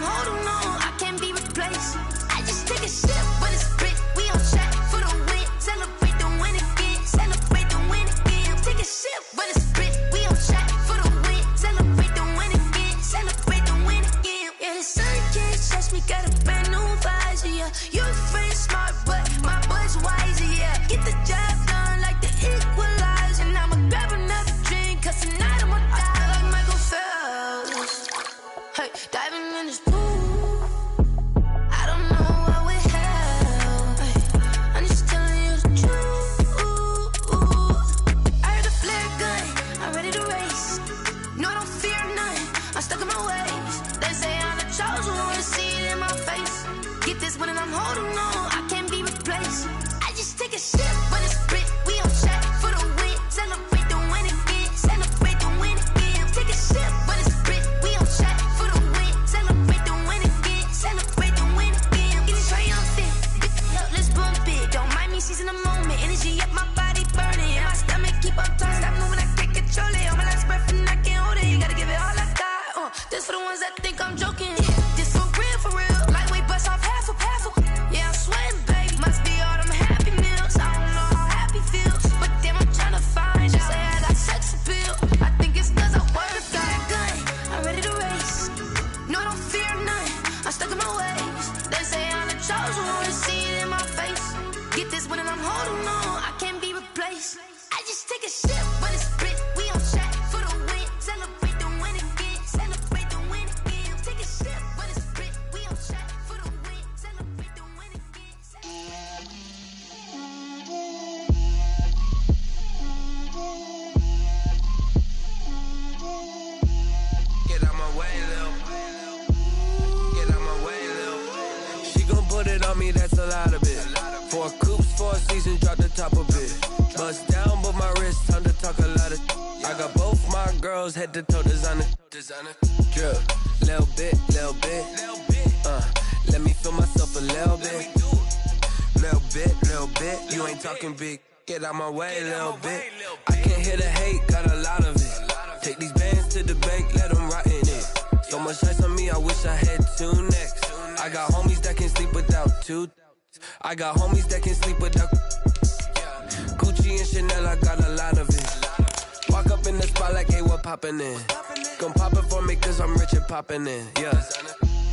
holding on, I can't be replaced. I just take a sip, but it's spit. We on track for the win. Celebrate the win again. Celebrate the win again. Take a sip, but it's spit. We on track for the win. Celebrate the win again. Celebrate the win again. Yeah, the sun can't touch me. Got a brand new visor. Yeah, you're friend smart, but my bud's wiser. Yeah, get the job done like the equalizer. And I'ma grab another drink, 'cause tonight I'ma die like Michael Phelps. Hey, diving in this pool, I don't know what we have. Hey, I'm just telling you the truth. I heard a flare gun, I'm ready to race. No, I don't fear none, I'm stuck in my ways. They say I'm the chosen one, see it in my face. Get this one and I'm holding on, I can't be replaced. I just take a sip, but it's spit. We on track for the win. Celebrate the win again. Celebrate the win again. Take a sip, but it's spit. We on track for the win. Celebrate the win again. Celebrate the win again. Get it triumphant. Look, let's bump it. Don't mind me seizing the moment. Energy up my body burning. And my stomach keep up turning. Stop moving, I can't control it. On my last breath and I can't hold it. You gotta give it all I got. This for the ones that think I'm joking. This for real, for real. Lightweight bust off half a half. Yeah, I'm sweating, baby. Must be all them happy meals. I don't know how happy feels, but damn, I'm tryna find you. Say I got sex appeal. I think it's 'cause I work. Got a gun, I'm ready to race. No, I don't fear none, I'm stuck in my ways. They say I'm the chosen one, see it in my face. Get this one and I'm holding on, I can't be replaced. I just take a sip, but it's spit. We on track for the win. Celebrate the win again. Celebrate the win again. Take a sip, but it's spit. We on track for the win. Celebrate the win again. Get out my way, Lil. Get out my way, Lil. She gon' put it on me, that's a lot of it. 4 coops, 4 seasons, drop the top a bit. Bust down, but my wrist, time to talk a lot of. I got both my girls, head to toe designer. Drip, little bit, little bit. Let me feel myself a little bit. Little bit. You ain't talking big. Get out my way, little bit. I can't hear the hate, got a lot of it. Take these bands to the bank, let them rot in it. So much ice on me, I wish I had 2 necks. I got homies that can sleep without 2. I got homies that can sleep without Gucci and Chanel, I got a lot of it. Walk up in the spot like, hey, what poppin' in? Gon' pop it for me, 'cause I'm rich and poppin' in. Yeah,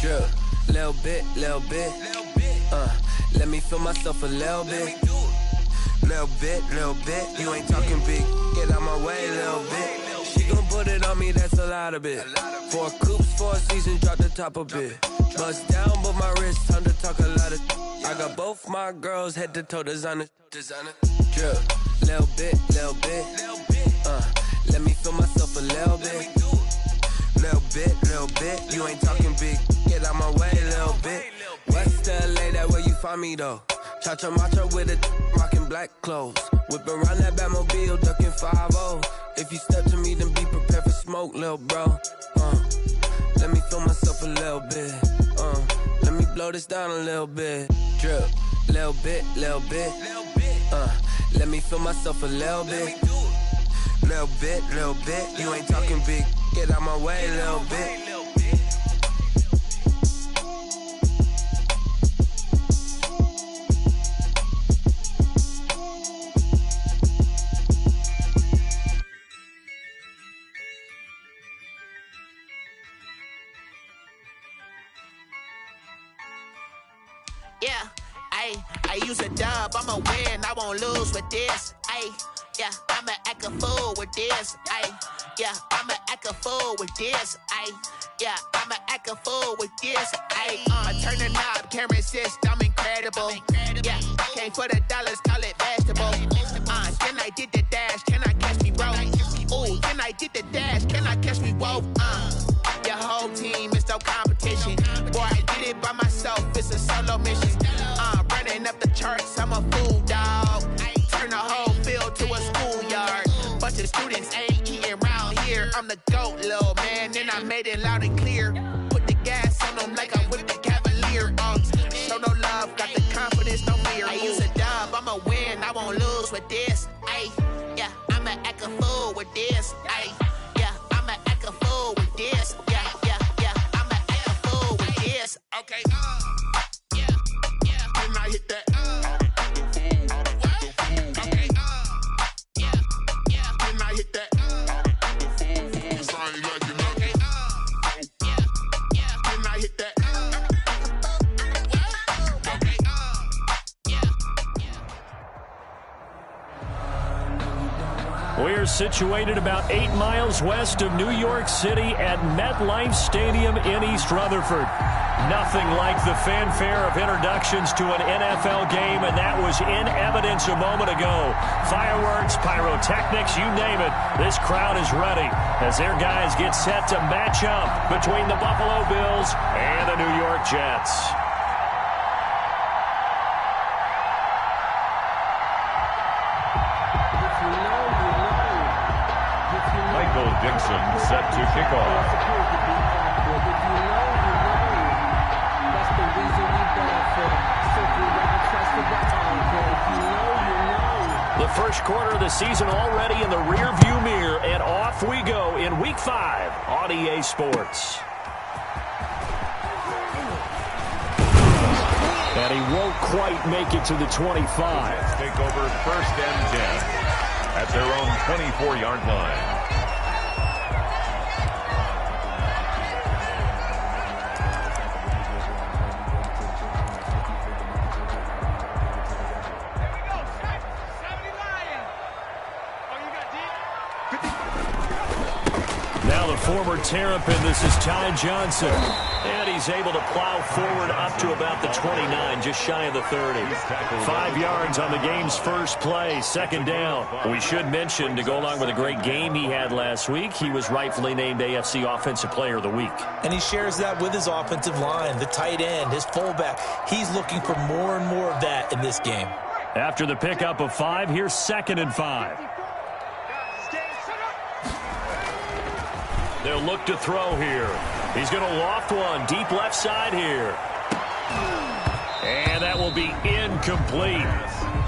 drip, little bit. Let me feel myself a little bit. Little bit. You ain't talking big. Get out my way, little bit. She gon' put it on me, that's a lot of it. 4 coops, 4 seasons, drop the top a bit. Bust down, but my wrist, time to talk a lot of. I got both my girls, head to toe designer. Drip, little bit. Let me feel myself a little bit. Little bit. You ain't talking big. Get out my way, little bit. West LA, that where you find me though. Cha-cha macha with a rockin' black clothes. Whip around that Batmobile, ducking 5-0. If you step to me, then be prepared for smoke, lil' bro. Let me feel myself a little bit. Let me blow this down a little bit. Drip, little bit. Let me feel myself a little bit. Little bit. You ain't talking big. Get out my way, little bit. Yeah, I use a dub, I'ma win, I won't lose with this. Yeah, I'ma act a fool with this. Yeah, I'ma act a fool with this. Yeah, I'ma act a fool with this. I turn the knob, can't resist, I'm incredible. Yeah, came for the dollars, call it vegetable. Then I did the dash, can I catch me, bro? Ooh, then I did the dash, can I catch me, whoa? Your whole team is no competition. Boy, I did it by myself, it's a solo mission. Running up the charts, I'm a fool, dog. Turn the whole field to a schoolyard. Bunch of students ain't eating round here. I'm the GOAT, little man, and I made it loud and clear. Put the gas on them like I whipped the Cavalier. Show no love, got the confidence, no fear. I use a dub, I'ma win, I won't lose with this. Yeah, I'ma act a fool with this. Yeah, I'ma act a fool with this. Yeah, I'ma act a fool with this. Okay, yeah, yeah. Then I hit that, okay, yeah, yeah. Then I hit that, I ain't like it, okay, yeah, yeah. Then I hit that, okay, yeah, yeah. We're situated about 8 miles west of New York City at MetLife Stadium in East Rutherford. Nothing like the fanfare of introductions to an NFL game, and that was in evidence a moment ago. Fireworks, pyrotechnics, you name it. This crowd is ready as their guys get set to match up between the Buffalo Bills and the New York Jets. Michael Dixon set to kick off. The first quarter of the season already in the rearview mirror, and off we go in Week 5 on EA Sports. And he won't quite make it to the 25. Take over 1st and 10 at their own 24-yard line. Now the former Terrapin, this is Ty Johnson. And he's able to plow forward up to about the 29, just shy of the 30. 5 yards on the game's first play, 2nd down. We should mention, to go along with a great game he had last week, he was rightfully named AFC Offensive Player of the Week. And he shares that with his offensive line, the tight end, his fullback. He's looking for more and more of that in this game. After the pickup of 5, here's 2nd and 5. They'll look to throw here. He's going to loft one deep left side here. And that will be incomplete.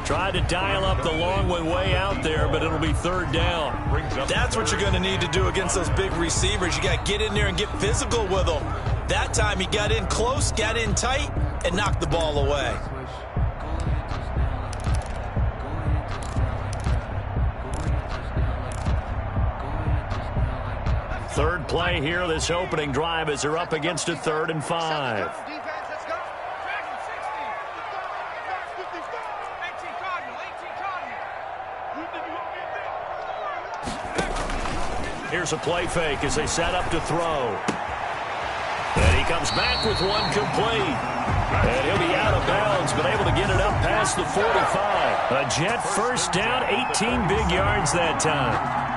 Tried to dial up the long one way out there, but it'll be 3rd down. That's what you're going to need to do against those big receivers. You got to get in there and get physical with them. That time he got in close, got in tight, and knocked the ball away. Third play here, this opening drive, as they're up against a 3rd and 5. Here's a play fake as they set up to throw. And he comes back with one complete. And he'll be out of bounds, but able to get it up past the 45. A Jet first down, 18 big yards that time.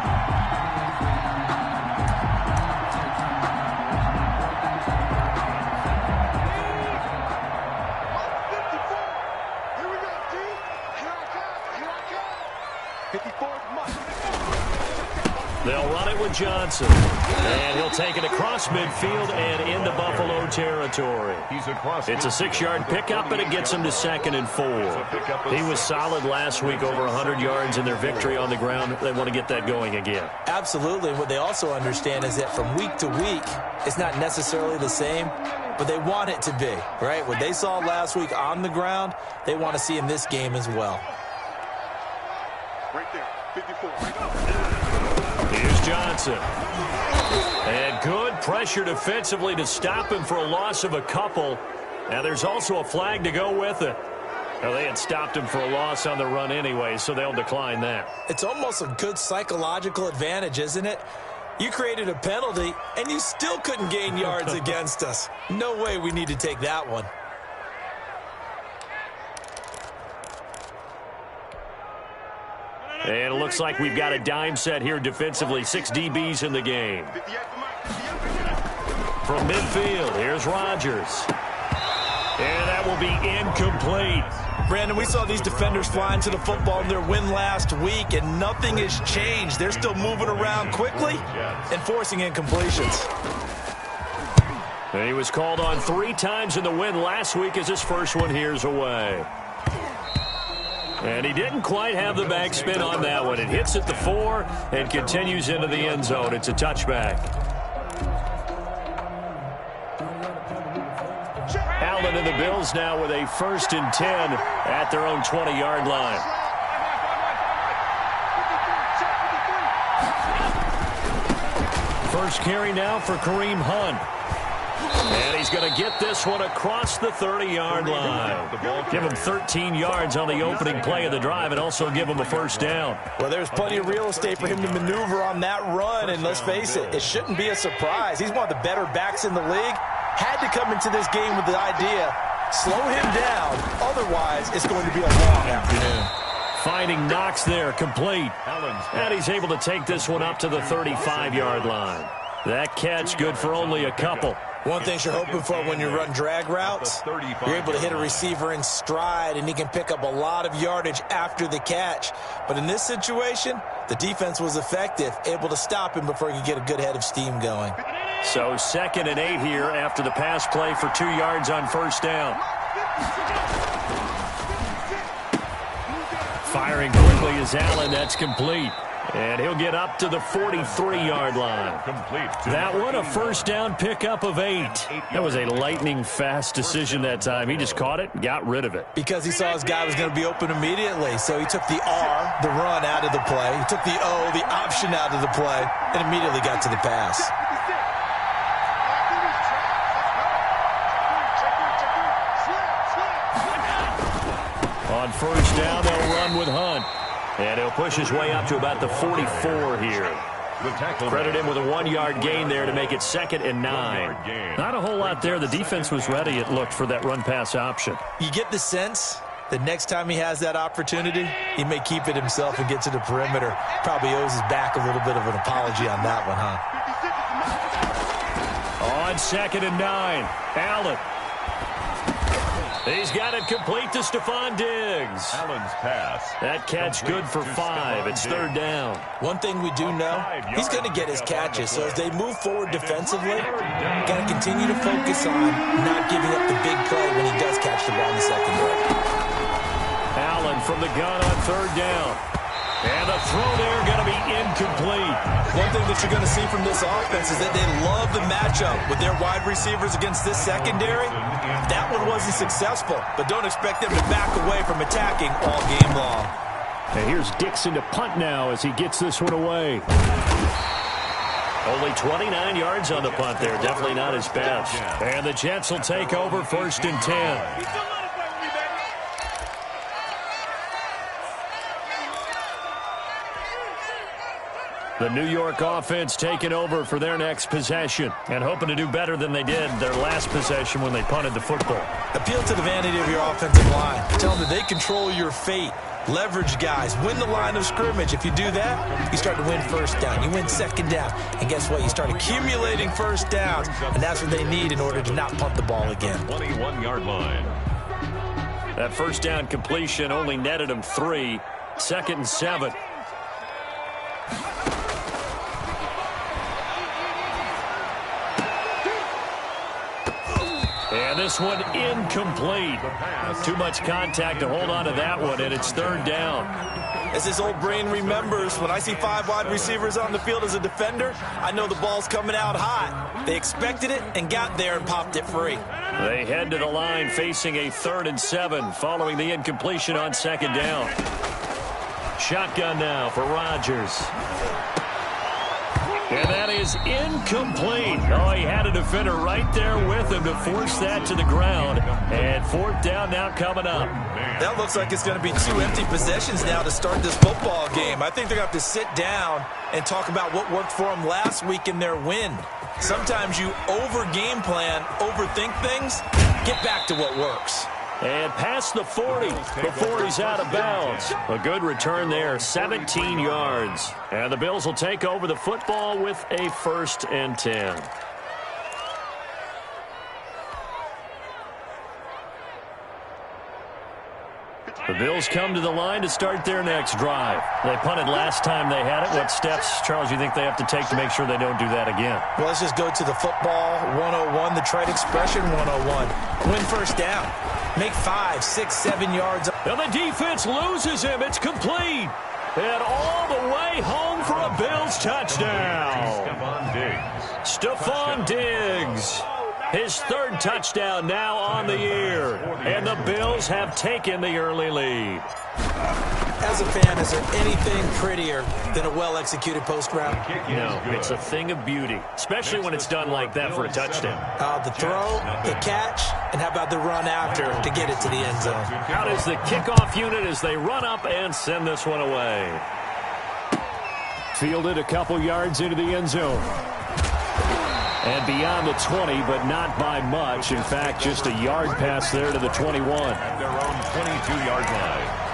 They'll run it with Johnson. And he'll take it across midfield and into Buffalo territory. It's a 6-yard pickup, and it gets him to 2nd and 4. He was solid last week, over 100 yards in their victory on the ground. They want to get that going again. Absolutely. What they also understand is that from week to week, it's not necessarily the same, but they want it to be, right? What they saw last week on the ground, they want to see in this game as well. Right there, 54. Here's Johnson. And good pressure defensively to stop him for a loss of a couple. Now there's also a flag to go with it. Now, they had stopped him for a loss on the run anyway, so they'll decline that. It's almost a good psychological advantage, isn't it? You created a penalty, and you still couldn't gain yards against us. No way we need to take that one. And it looks like we've got a dime set here defensively. 6 DBs in the game. From midfield, here's Rodgers. And that will be incomplete. Brandon, we saw these defenders flying to the football in their win last week, and nothing has changed. They're still moving around quickly and forcing incompletions. And he was called on 3 times in the win last week as his first one here's away. And he didn't quite have the backspin on that one. It hits at the 4 and continues into the end zone. It's a touchback. Allen and the Bills now with a 1st and 10 at their own 20-yard line. First carry now for Kareem Hunt. And he's going to get this one across the 30-yard line. Give him 13 yards on the opening play of the drive and also give him a 1st down. Well, there's plenty of real estate for him to maneuver on that run, and let's face it, it shouldn't be a surprise. He's one of the better backs in the league. Had to come into this game with the idea, slow him down, otherwise it's going to be a long afternoon. Finding Knox there, complete. And he's able to take this one up to the 35-yard line. That catch good for only a couple. One thing you're hoping for when you run drag routes, you're able to hit a receiver in stride, and he can pick up a lot of yardage after the catch. But in this situation, the defense was effective, able to stop him before he could get a good head of steam going. So 2nd and 8 here after the pass play for 2 yards on 1st down. Firing quickly is Allen. That's complete. And he'll get up to the 43-yard line. That one, a 1st down pickup of 8. That was a lightning-fast decision that time. He just caught it and got rid of it. Because he saw his guy was going to be open immediately. So he took the R, the run, out of the play. He took the O, the option, out of the play, and immediately got to the pass. On 1st down, they'll run with Hunt. And he'll push his way up to about the 44 here. Credit him with a 1-yard gain there to make it 2nd and 9. Not a whole lot there. The defense was ready, it looked, for that run-pass option. You get the sense that next time he has that opportunity, he may keep it himself and get to the perimeter. Probably owes his back a little bit of an apology on that one, huh? On 2nd and 9, Allen. He's got it complete to Stephon Diggs. Allen's pass. That catch good for 5. It's 3rd down. One thing we do know, he's going to get his catches. So as they move forward defensively, got to continue to focus on not giving up the big play when he does catch the ball in the secondary. Allen from the gun on 3rd down. And the throw there going to be incomplete. One thing that you're going to see from this offense is that they love the matchup with their wide receivers against this secondary. That one wasn't successful, but don't expect them to back away from attacking all game long. And here's Dixon to punt now as he gets this one away. Only 29 yards on the punt there. Definitely not his best. And the Jets will take over 1st and 10. The New York offense taking over for their next possession and hoping to do better than they did their last possession when they punted the football. Appeal to the vanity of your offensive line. Tell them that they control your fate. Leverage guys. Win the line of scrimmage. If you do that, you start to win 1st down. You win 2nd down. And guess what? You start accumulating 1st downs. And that's what they need in order to not punt the ball again. 21-yard line. That 1st down completion only netted him 3. 2nd and 7. And this one incomplete. Too much contact to hold on to that one, and it's 3rd down. As his old brain remembers, when I see 5 wide receivers on the field as a defender, I know the ball's coming out hot. They expected it and got there and popped it free. They head to the line facing a 3rd and 7 following the incompletion on 2nd down. Shotgun now for Rodgers. And that is incomplete. Oh, he had a defender right there with him to force that to the ground. And 4th down now coming up. That looks like it's going to be 2 empty possessions now to start this football game. I think they're going to have to sit down and talk about what worked for them last week in their win. Sometimes you over-game plan, overthink things. Get back to what works. And past the 40 before he's out of bounds. A good return there, 17 yards. And the Bills will take over the football with a 1st and 10. The Bills come to the line to start their next drive. They punted last time they had it. What steps, Charles, you think they have to take to make sure they don't do that again? Well, let's just go to the football 101, the trade expression 101. Win 1st down. Make 5, 6, 7 yards. And the defense loses him. It's complete. And all the way home for a Bills touchdown. Stephon Diggs. Stephon Diggs. His third touchdown now on the year. And the Bills have taken the early lead. As a fan, is there anything prettier than a well-executed post route? No, it's a thing of beauty, especially when it's done like that for a touchdown. The throw, the catch, and how about the run after to get it to the end zone? Out is the kickoff unit as they run up and send this one away. Fielded a couple yards into the end zone. And beyond the 20, but not by much. In fact, just a yard pass there to the 21. At their own 22-yard line.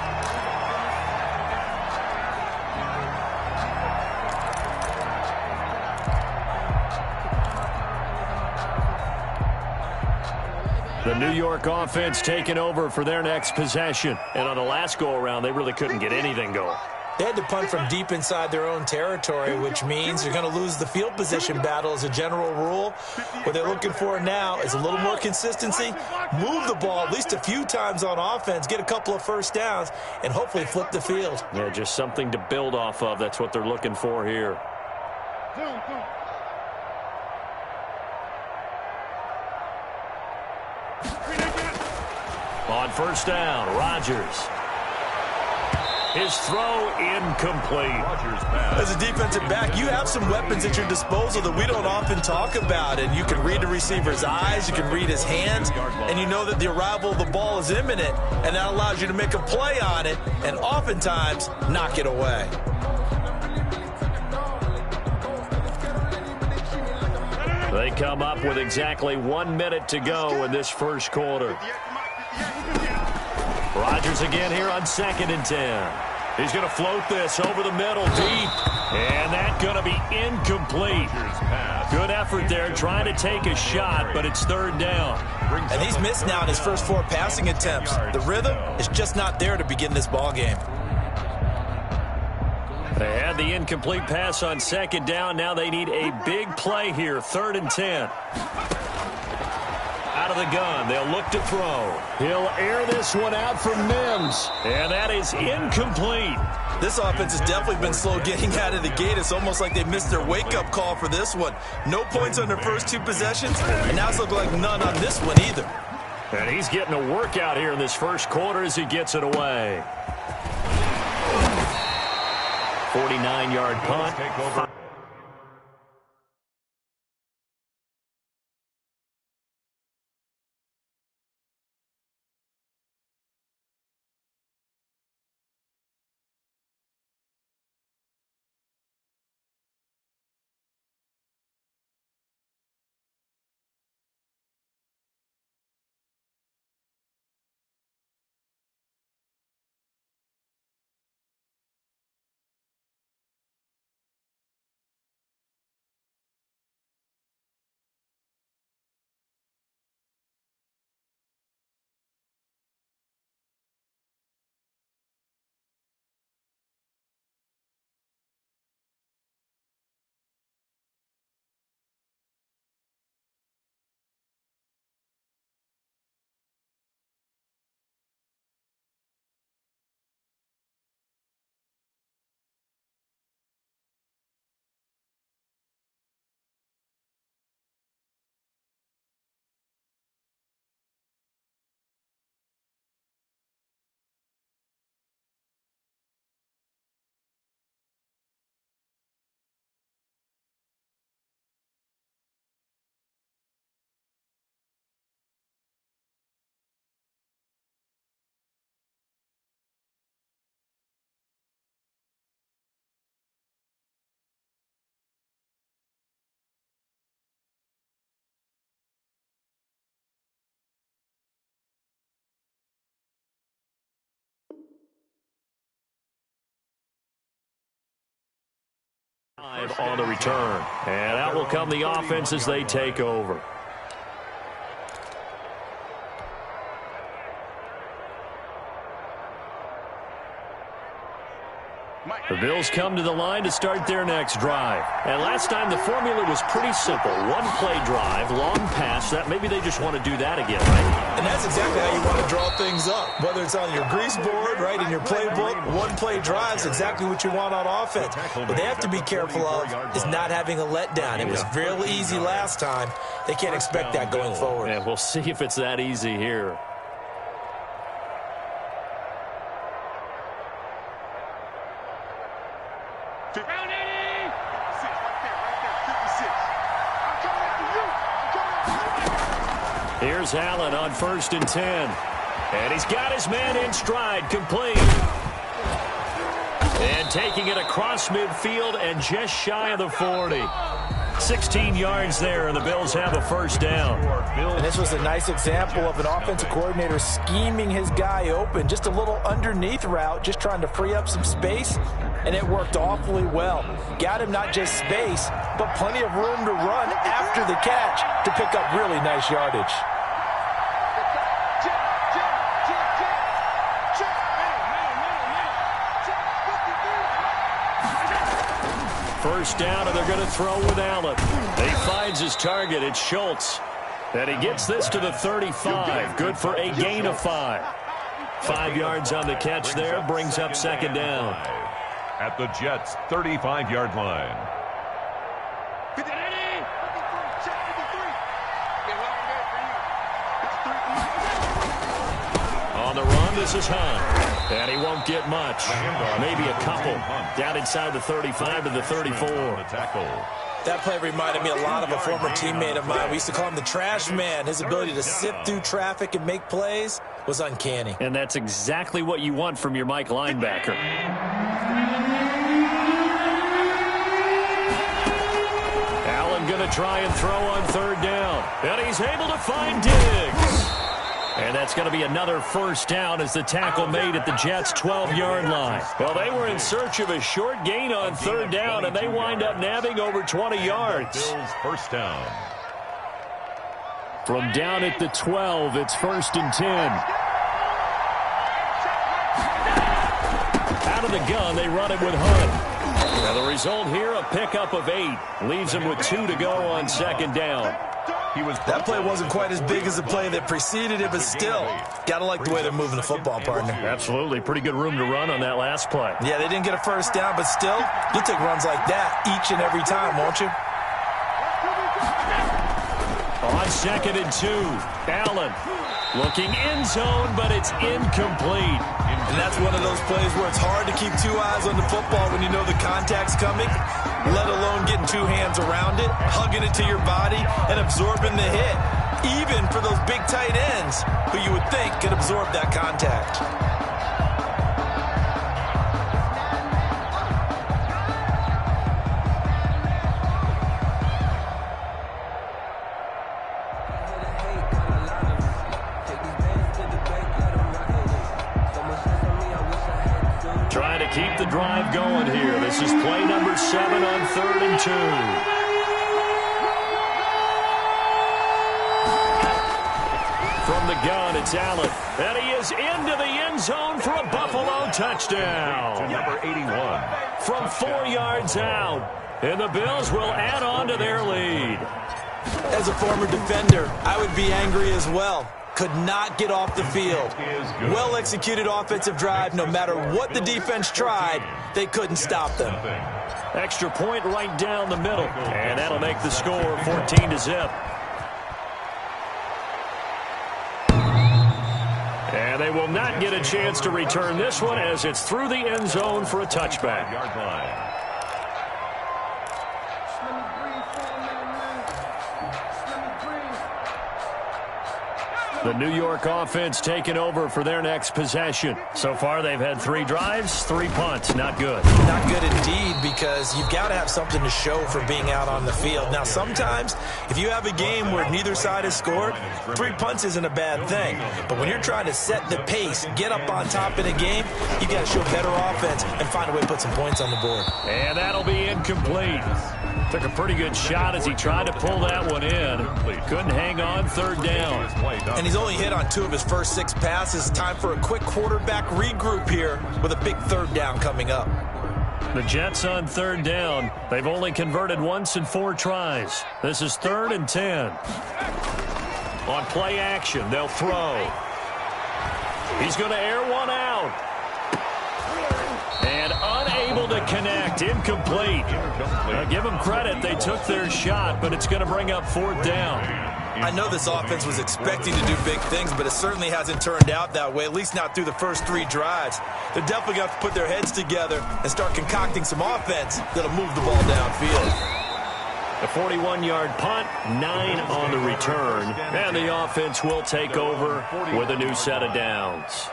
The New York offense taking over for their next possession. And on the last go-around, they really couldn't get anything going. They had to punt from deep inside their own territory, which means you're going to lose the field position battle as a general rule. What they're looking for now is a little more consistency, move the ball at least a few times on offense, get a couple of first downs, and hopefully flip the field. Yeah, just something to build off of. That's what they're looking for here. On first down, Rodgers. His throw incomplete. As a defensive back, you have some weapons at your disposal that we don't often talk about. And you can read the receiver's eyes, you can read his hands, and you know that the arrival of the ball is imminent, and that allows you to make a play on it and oftentimes knock it away. They come up with exactly 1 minute to go in this first quarter. Rodgers again here on 2nd and 10. He's going to float this over the middle deep. And that's going to be incomplete. Good effort there trying to take a shot, but it's 3rd down. And he's missed now in his first 4 passing attempts. The rhythm is just not there to begin this ball game. They had the incomplete pass on 2nd down. Now they need a big play here. 3rd and 10. Out of the gun, they'll look to throw. He'll air this one out for Mims, and that is incomplete. This offense has definitely been slow getting out of the gate. It's almost like they missed their wake-up call for this one. No points on their first 2 possessions, and now it's looking like none on this one either. And he's getting a workout here in this first quarter as he gets it away. 49-yard punt. On the return. And out will come the offense as they take over. The Bills come to the line to start their next drive. And last time the formula was pretty simple. One-play drive, long pass. That maybe they just want to do that again, right? And that's exactly how you want to draw things up. Whether it's on your grease board, right, in your playbook, one-play drives exactly what you want on offense. What they have to be careful of is not having a letdown. It was real easy last time. They can't expect that going forward. And we'll see if it's that easy here. Here's Allen on 1st and 10. And he's got his man in stride, complete. And taking it across midfield and just shy of the 40. 16 yards there, and the Bills have a first down. And this was a nice example of an offensive coordinator scheming his guy open. Just a little underneath route, just trying to free up some space, and it worked awfully well. Got him not just space, but plenty of room to run after the catch to pick up really nice yardage. First down, and they're going to throw with Allen. He finds his target. It's Schultz. And he gets this to the 35. Good for a gain of 5. 5 yards on the catch there. Brings up second down. At the Jets' 35-yard line. On the run, this is Hunt. And he won't get much. Maybe a couple. Down inside the 35 to the 34. That play reminded me a lot of a former teammate of mine. We used to call him the trash man. His ability to sift through traffic and make plays was uncanny. And that's exactly what you want from your Mike linebacker. Allen going to try and throw on 3rd down. And he's able to find Diggs. And that's going to be another first down as the tackle made at the Jets' 12-yard line. Well, they were in search of a short gain on 3rd down, and they wind up nabbing over 20 yards. Bills first down. From down at the 12, it's 1st and 10. Out of the gun, they run it with Hunt. Now the result here, a pickup of 8. Leaves them with 2 to go on 2nd down. That play wasn't quite as big as the play that preceded it, but still, got to like the way they're moving the football, partner. Absolutely. Pretty good room to run on that last play. Yeah, they didn't get a first down, but still, you'll take runs like that each and every time, won't you? On 2nd and 2, Allen looking end zone, but it's incomplete. And that's one of those plays where it's hard to keep 2 eyes on the football when you know the contact's coming, let alone getting 2 hands around it, hugging it to your body, and absorbing the hit, even for those big tight ends who you would think could absorb that contact. Trying to keep the drive going here. This is play number 7 on 3rd and 2. From the gun, it's Allen. And he is into the end zone for a Buffalo touchdown. Number 81. From 4 yards out. And the Bills will add on to their lead. As a former defender, I would be angry as well. Could not get off the field. Well-executed offensive drive. No matter what the defense tried, they couldn't stop them. Extra point right down the middle. And that'll make the score 14-0. And they will not get a chance to return this one as it's through the end zone for a touchback. Yard line. The New York offense taking over for their next possession. So far, they've had 3 drives, 3 punts. Not good. Not good indeed, because you've got to have something to show for being out on the field. Now, sometimes, if you have a game where neither side has scored, 3 punts isn't a bad thing. But when you're trying to set the pace, get up on top in a game, you've got to show better offense and find a way to put some points on the board. And that'll be incomplete. Took a pretty good shot as he tried to pull that one in. Couldn't hang on 3rd down. And he's only hit on 2 of his first 6 passes. Time for a quick quarterback regroup here with a big 3rd down coming up. The Jets on third down. They've only converted once in 4 tries. This is 3rd and 10. On play action, they'll throw. He's going to air one out. And unable to connect. Incomplete. Now give them credit. They took their shot, but it's going to bring up 4th down. I know this offense was expecting to do big things, but it certainly hasn't turned out that way, at least not through the first 3 drives. They're definitely going to have to put their heads together and start concocting some offense that'll move the ball downfield. A 41-yard punt, 9 on the return, and the offense will take over with a new set of downs.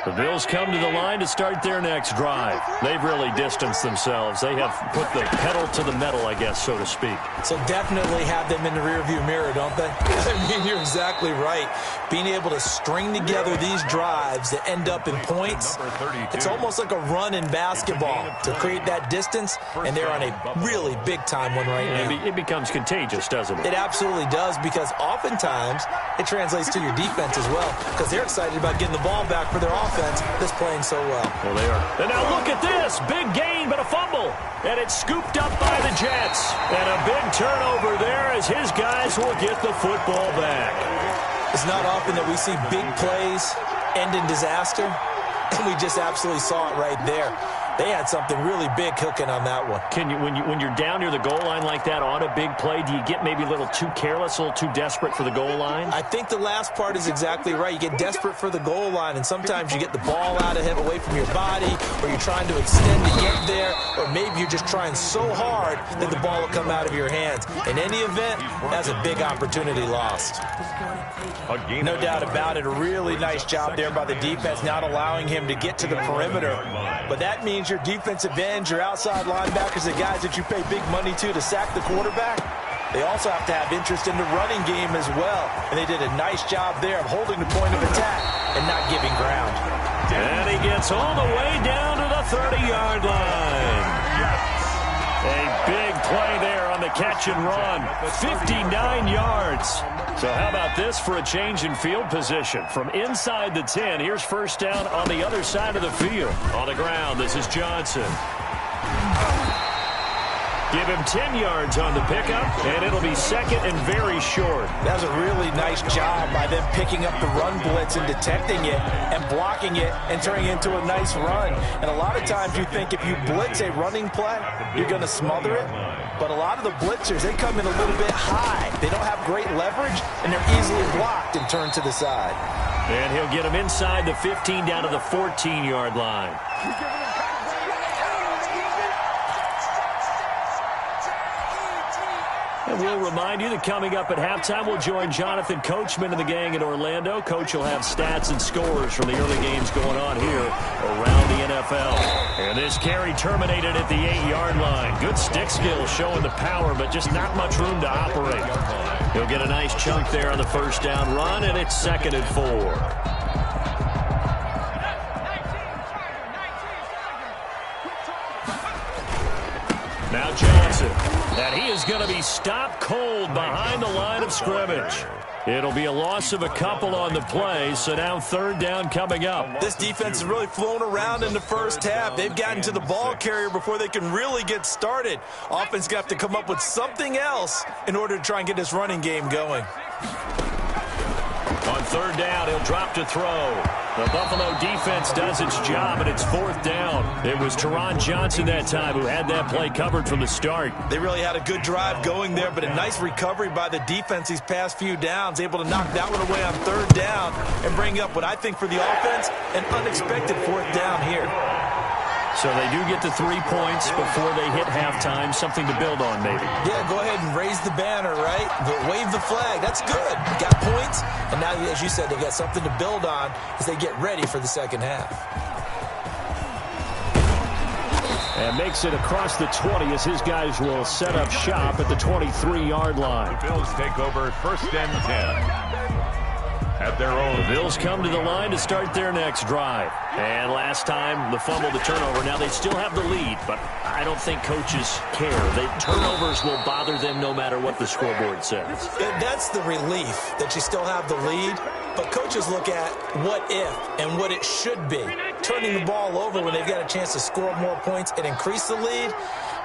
The Bills come to the line to start their next drive. They've really distanced themselves. They have put the pedal to the metal, I guess, so to speak. So definitely have them in the rearview mirror, don't they? I mean, you're exactly right. Being able to string together these drives that end up in points, it's almost like a run in basketball to create that distance, and they're on a really big-time one right now. It becomes contagious, doesn't it? It absolutely does, because oftentimes it translates to your defense as well, because they're excited about getting the ball back for their offense that's playing so well. Well, they are. And now look at this. Big gain, but a fumble. And it's scooped up by the Jets. And a big turnover there as his guys will get the football back. It's not often that we see big plays end in disaster, and we just absolutely saw it right there. They had something really big cooking on that one. Can you, when you're down near the goal line like that on a big play, do you get maybe a little too careless, a little too desperate for the goal line? I think the last part is exactly right. You get desperate for the goal line, and sometimes you get the ball out of him away from your body, or you're trying to extend to get there, or maybe you're just trying so hard that the ball will come out of your hands. In any event, that's a big opportunity lost. No doubt about it. A really nice job there by the defense, not allowing him to get to the perimeter. But that means your defensive ends, your outside linebackers, the guys that you pay big money to sack the quarterback, they also have to have interest in the running game as well. And they did a nice job there of holding the point of attack and not giving ground. And he gets all the way down to the 30-yard line. A big play there on the catch and run. 59 yards. So how about this for a change in field position? From inside the 10, here's first down on the other side of the field. On the ground, this is Johnson. Give him 10 yards on the pickup, and it'll be second and very short. That was a really nice job by them picking up the run blitz and detecting it and blocking it and turning it into a nice run. And a lot of times you think if you blitz a running play, you're going to smother it. But a lot of the blitzers, they come in a little bit high. They don't have great leverage, and they're easily blocked and turned to the side. And he'll get him inside the 15 down to the 14-yard line. And we'll remind you that coming up at halftime, we'll join Jonathan Coachman and the gang in Orlando. Coach will have stats and scores from the early games going on here around the NFL. And this carry terminated at the 8-yard line. Good stick skills showing the power, but just not much room to operate. He'll get a nice chunk there on the first down run, and it's 2nd and 4. Now Johnson. And he is going to be stopped cold behind the line of scrimmage. It'll be a loss of a couple on the play, so now 3rd down coming up. This defense has really flown around in the first half. They've gotten to the ball carrier before they can really get started. Offense going to have to come up with something else in order to try and get this running game going. On 3rd down, he'll drop to throw. The Buffalo defense does its job, and it's 4th down. It was Teron Johnson that time who had that play covered from the start. They really had a good drive going there, but a nice recovery by the defense these past few downs, able to knock that one away on 3rd down and bring up what I think for the offense, an unexpected 4th down here. So they do get the 3 points before they hit halftime, something to build on maybe. Yeah, go ahead and raise the banner, right? But wave the flag. That's good. Got points, and now, as you said, they got something to build on as they get ready for the second half. And makes it across the 20 as his guys will set up shop at the 23-yard line. The Bills take over 1st and 10. at their own. The Bills come to the line to start their next drive. And last time, the fumble, the turnover. Now they still have the lead, but I don't think coaches care. The turnovers will bother them no matter what the scoreboard says. That's the relief that you still have the lead. But coaches look at what if and what it should be. Turning the ball over when they've got a chance to score more points and increase the lead,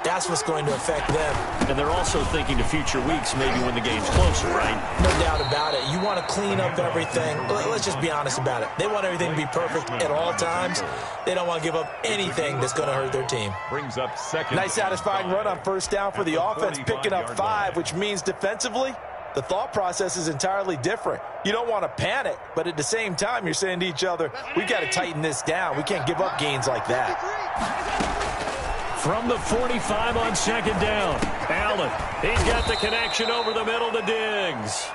that's what's going to affect them. And they're also thinking to future weeks, maybe when the game's closer, right? No doubt about it. You want to clean up everything. Let's just be honest about it. They want everything to be perfect at all times. They don't want to give up anything that's going to hurt their team. Brings up second. Nice satisfying run on first down for the offense, picking up 5, which means defensively, the thought process is entirely different. You don't want to panic, but at the same time, you're saying to each other, we've got to tighten this down. We can't give up gains like that. From the 45 on second down, Allen. He's got the connection over the middle to Diggs.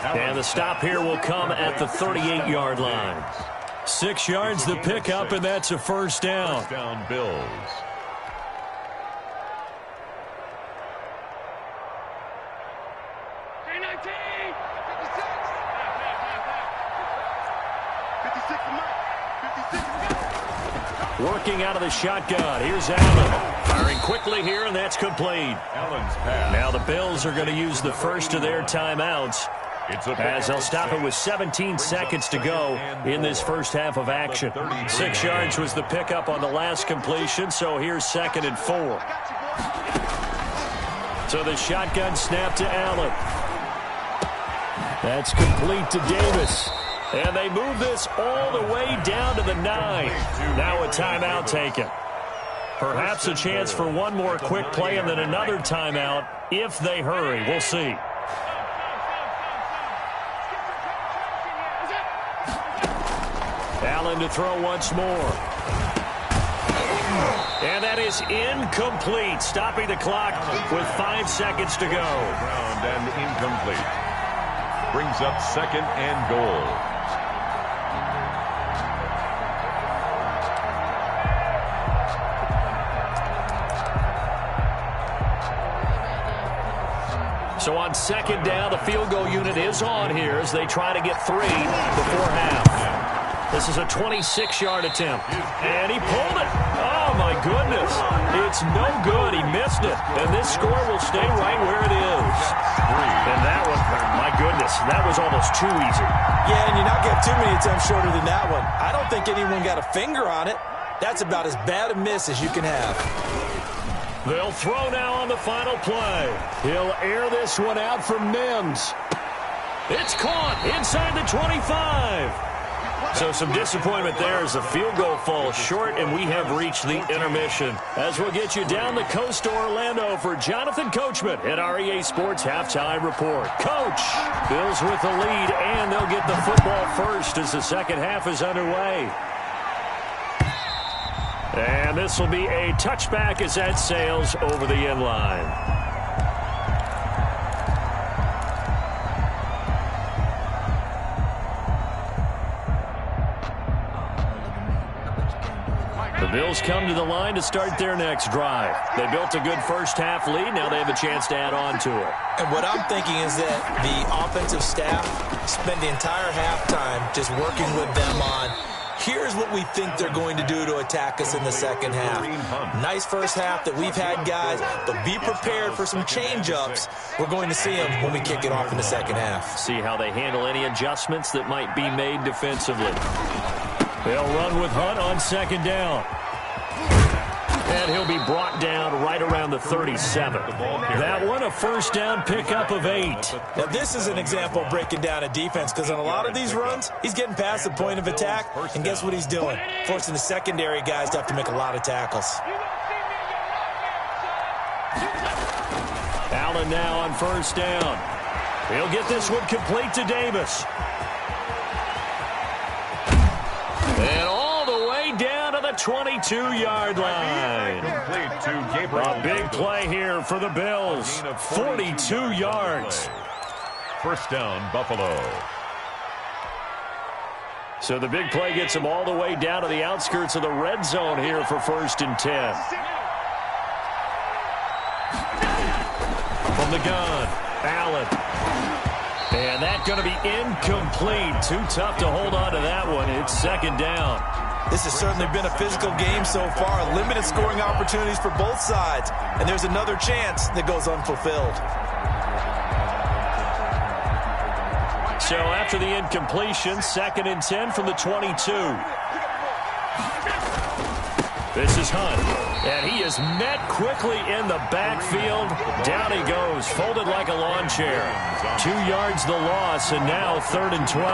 And the stop here will come at the 38-yard line. 6 yards the pickup, and that's a first down. First down, Bills. Working out of the shotgun. Here's Allen. Firing quickly here, and that's complete. Allen's pass. Now the Bills are going to use the first of their timeouts, as they'll stop it with 17 seconds to go in this first half of action. 6 yards was the pickup on the last completion, so here's 2nd and 4. So the shotgun snap to Allen. That's complete to Davis. And they move this all the way down to the 9. Now a timeout taken. Perhaps a chance for one more quick play and then another timeout if they hurry. We'll see. Allen to throw once more. And that is incomplete, stopping the clock with 5 seconds to go. Ground and incomplete. Brings up 2nd and goal. So on second down, the field goal unit is on here as they try to get 3 before half. This is a 26-yard attempt. And he pulled it. Oh, my goodness. It's no good. He missed it. And this score will stay right where it is. And that one, my goodness, that was almost too easy. Yeah, and you're not getting too many attempts shorter than that one. I don't think anyone got a finger on it. That's about as bad a miss as you can have. They'll throw now on the final play. He'll air this one out from Mims. It's caught inside the 25. So some disappointment there as the field goal falls short, and we have reached the intermission. As we'll get you down the coast to Orlando for Jonathan Coachman at our EA Sports Halftime Report. Coach, Bills with the lead, and they'll get the football first as the second half is underway. And this will be a touchback as that sails over the end line. The Bills come to the line to start their next drive. They built a good first half lead. Now they have a chance to add on to it. And what I'm thinking is that the offensive staff spent the entire halftime just working with them on here's what we think they're going to do to attack us in the second half. Nice first half that we've had, guys, but be prepared for some change-ups. We're going to see them when we kick it off in the second half. See how they handle any adjustments that might be made defensively. They'll run with Hunt on second down. And he'll be brought down right around the 37. That one, a first down pickup of 8. Now, this is an example of breaking down a defense because on a lot of these runs, he's getting past the point of attack, and guess what he's doing? Forcing the secondary guys to have to make a lot of tackles. Allen now on first down. He'll get this one complete to Davis. And all the way down to the 22-yard line. A big play here for the Bills. 42 yards. First down, Buffalo. So the big play gets them all the way down to the outskirts of the red zone here for 1st and 10. From the gun, Allen. And that's going to be incomplete. Too tough to hold on to that one. It's second down. This has certainly been a physical game so far. Limited scoring opportunities for both sides. And there's another chance that goes unfulfilled. So after the incompletion, 2nd and 10 from the 22. This is Hunt. And he is met quickly in the backfield. Down he goes, folded like a lawn chair. 2 yards the loss, and now 3rd and 12.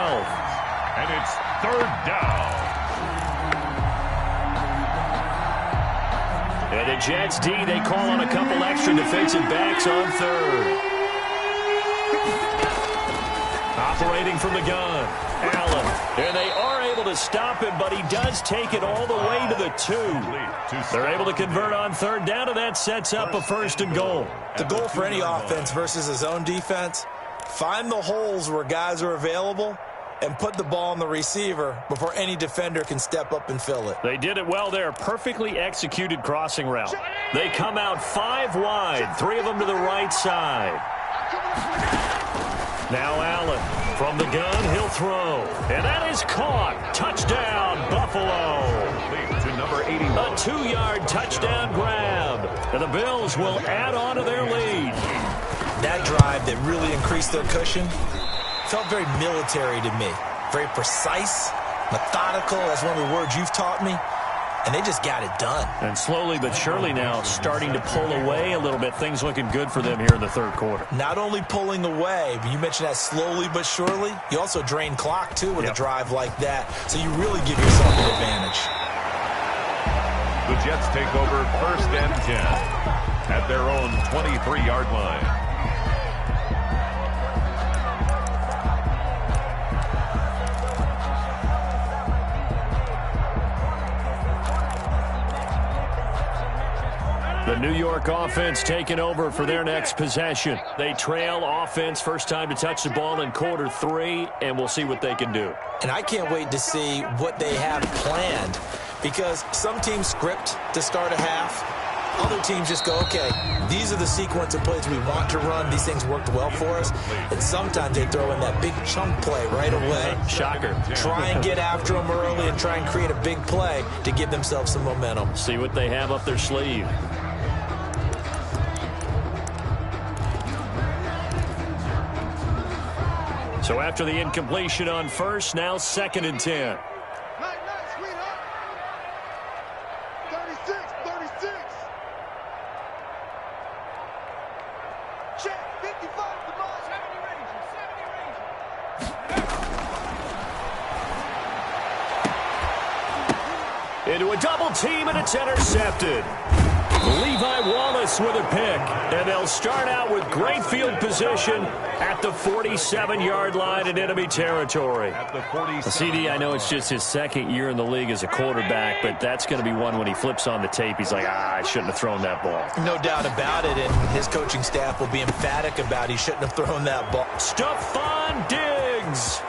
And it's 3rd down. And the Jets D, they call on a couple extra defensive backs on 3rd. Operating from the gun, Allen. And they are able to stop him, but he does take it all the way to the 2. They're able to convert on 3rd down, and that sets up a 1st and goal. The goal for any offense versus his own defense, find the holes where guys are available and put the ball on the receiver before any defender can step up and fill it. They did it well there. Perfectly executed crossing route. They come out 5 wide, 3 of them to the right side. Now Allen from the gun, he'll throw. And that is caught. Touchdown, Buffalo. To number 81. A 2-yard touchdown grab. And the Bills will add on to their lead. That drive that really increased their cushion felt very military to me. Very precise, methodical. That's one of the words you've taught me. And they just got it done. And slowly but surely now starting to pull away a little bit. Things looking good for them here in the 3rd quarter. Not only pulling away, but you mentioned that slowly but surely. You also drain clock, too, with a drive like that. So you really give yourself an advantage. The Jets take over 1st and 10 at their own 23-yard line. The New York offense taking over for their next possession. They trail offense, first time to touch the ball in quarter 3, and we'll see what they can do. And I can't wait to see what they have planned, because some teams script to start a half. Other teams just go, okay, these are the sequence of plays we want to run. These things worked well for us. And sometimes they throw in that big chunk play right away. Shocker. Try and get after them early and try and create a big play to give themselves some momentum. See what they have up their sleeve. So after the incompletion on 1st, now 2nd and 10. Into a double team, and it's intercepted. Levi Wallace with a pick, and they'll start out with great field position at the 47-yard line in enemy territory. CD, I know it's just his 2nd year in the league as a quarterback, but that's going to be one when he flips on the tape. He's like, I shouldn't have thrown that ball. No doubt about it, and his coaching staff will be emphatic about he shouldn't have thrown that ball. Stephon Diggs.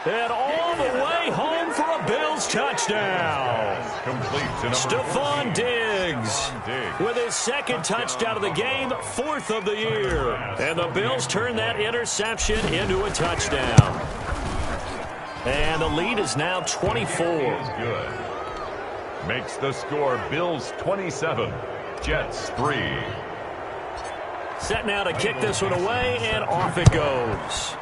And all the way home for a Bills touchdown. Stephon Diggs with his 2nd touchdown of the game, 4th of the year. And the Bills turn that interception into a touchdown. And the lead is now 24. Good. Makes the score Bills 27, Jets 3. Set now to kick this one away, and off it goes.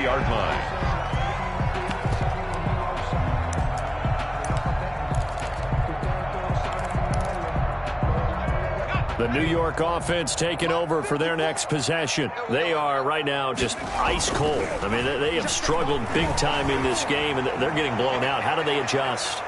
Line. The New York offense taking over for their next possession. They are right now just ice cold. I mean, they have struggled big time in this game, and they're getting blown out. How do they adjust?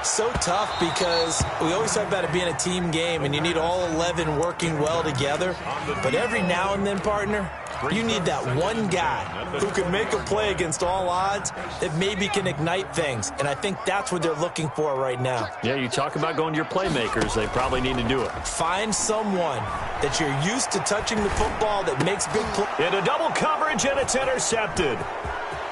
So tough, because we always talk about it being a team game, and you need all 11 working well together. But every now and then, partner, you need that one guy who can make a play against all odds that maybe can ignite things. And I think that's what they're looking for right now. Yeah, you talk about going to your playmakers. They probably need to do it. Find someone that you're used to touching the football that makes big plays. Into double coverage, and it's intercepted.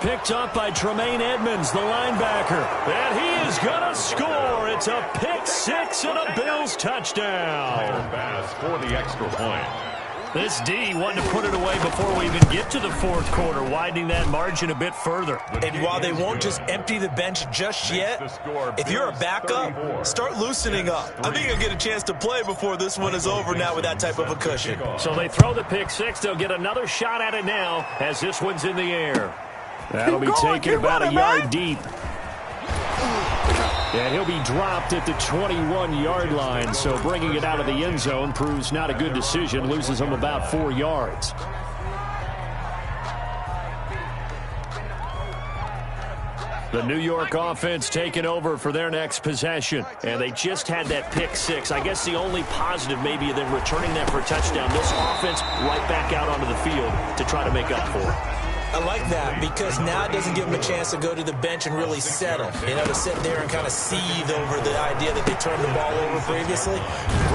picked up by Tremaine Edmonds, the linebacker. And he is going to score. It's a pick six and a Bills touchdown. Pass for the extra point. This D wanted to put it away before we even get to the fourth quarter, widening that margin a bit further. And while they won't just empty the bench just yet, if you're a backup, start loosening up. I think you'll get a chance to play before this one is over now with that type of a cushion. So they throw the pick six. They'll get another shot at it now as this one's in the air. That'll be taken about a yard deep. And he'll be dropped at the 21-yard line, so bringing it out of the end zone proves not a good decision, loses him about 4 yards. The New York offense taking over for their next possession, and they just had that pick six. I guess the only positive maybe than returning that for a touchdown, this offense right back out onto the field to try to make up for it. I like that because now it doesn't give them a chance to go to the bench and really settle. You know, to sit there and kind of seethe over the idea that they turned the ball over previously.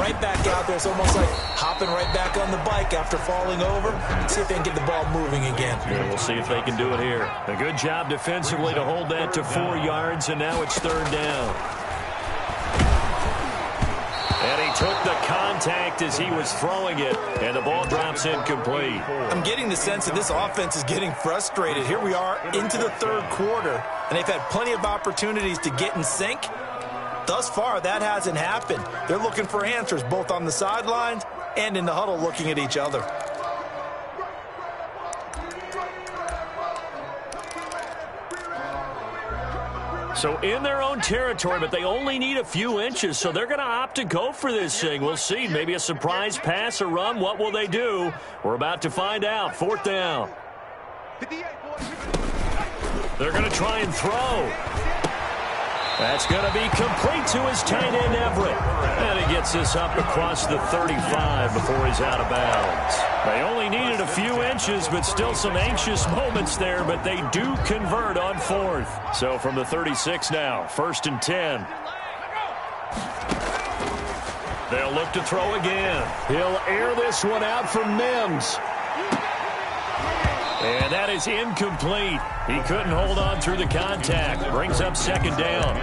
Right back out there, it's almost like hopping right back on the bike after falling over. Let's see if they can get the ball moving again. Yeah, we'll see if they can do it here. A good job defensively to hold that to 4 yards, and now it's third down. And he took the contact as he was throwing it, and the ball drops incomplete. I'm getting the sense that this offense is getting frustrated. Here we are into the third quarter, and they've had plenty of opportunities to get in sync. Thus far, that hasn't happened. They're looking for answers both on the sidelines and in the huddle looking at each other. So in their own territory, but they only need a few inches, so they're going to opt to go for this thing. We'll see. Maybe a surprise pass or run. What will they do? We're about to find out. Fourth down. They're going to try and throw. That's going to be complete to his tight end, Everett. And he gets this up across the 35 before he's out of bounds. They only needed a few inches, but still some anxious moments there, but they do convert on fourth. So from the 36 now, 1st and 10. They'll look to throw again. He'll air this one out for Mims. And that is incomplete. He couldn't hold on through the contact. Brings up second down.